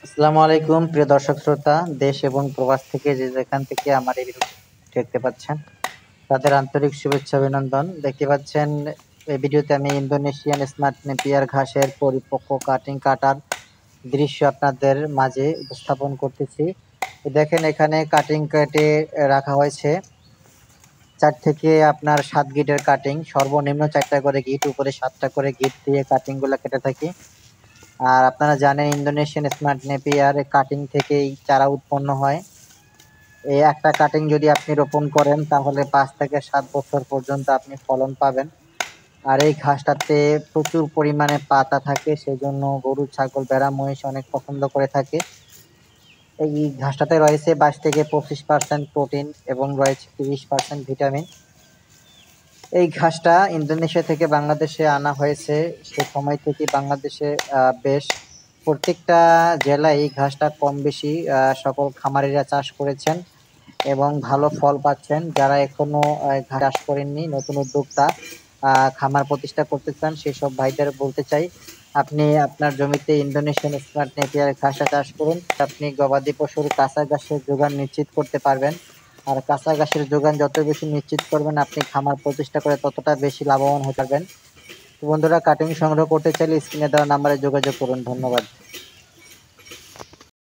আসসালামু আলাইকুম প্রিয় দর্শক শ্রোতা, দেশ এবং প্রবাস থেকে যে যেখান থেকে আমার এই ভিডিওটি দেখতে পাচ্ছেন তাদের আন্তরিক শুভেচ্ছা অভিনন্দন। দেখতে পাচ্ছেন এই ভিডিওতে আমি ইন্দোনেশিয়ান স্মার্ট নেপিয়ার ঘাসের পরিপক্ক কাটিং কাটার দৃশ্য আপনাদের মাঝে উপস্থাপন করতেছি। দেখেন এখানে কাটিং কেটে রাখা হয়েছে 4 থেকে আপনার 7 গিটের কাটিং, সর্বনিম্ন 4টা করে গিট, উপরে 7টা করে গিট দিয়ে কাটিং গুলা কেটে থাকি। আর আপনারা জানেন ইন্দোনেশিয়ান স্মার্ট নেপিয়ার কাটিং থেকেই চারা উৎপন্ন হয়। এই একটা কাটিং যদি আপনি রোপণ করেন তাহলে 5 থেকে 7 বছর পর্যন্ত আপনি ফলন পাবেন। আর এই ঘাসটাতে প্রচুর পরিমাণে পাতা থাকে, সেজন্য গরু, ছাগল, ভেড়া, মহিষ অনেক পছন্দ করে থাকে। এই ঘাসটাতে রয়েছে 22 থেকে 25% প্রোটিন এবং রয়েছে 30% ভিটামিন। এই ঘাসটা ইন্দোনেশিয়া থেকে বাংলাদেশে আনা হয়েছে। সে সময় থেকে বাংলাদেশে বেশ প্রত্যেকটা জেলায় এই ঘাসটা কম বেশি সকল খামারিরা চাষ করেছেন এবং ভালো ফল পাচ্ছেন। যারা এখনো ঘাস চাষ করেননি, নতুন উদ্যোক্তা খামার প্রতিষ্ঠা করতে চান, সেসব ভাইদের বলতে চাই, আপনি আপনার জমিতে ইন্দোনেশিয়ান স্মার্ট নেপিয়ার ঘাসটা চাষ করুন। আপনি গবাদি পশুর কাঁচা ঘাসের যোগান নিশ্চিত করতে পারবেন। আর কাঁচা ঘাসের যোগান যত বেশি নিশ্চিত করবেন, আপনি খামার প্রতিষ্ঠা করে ততটা বেশি লাভবান হতে পারবেন। তো বন্ধুরা, কাটিং সংগ্রহ করতে চাইলে স্ক্রিনে দেওয়া নাম্বারে যোগাযোগ করুন। ধন্যবাদ।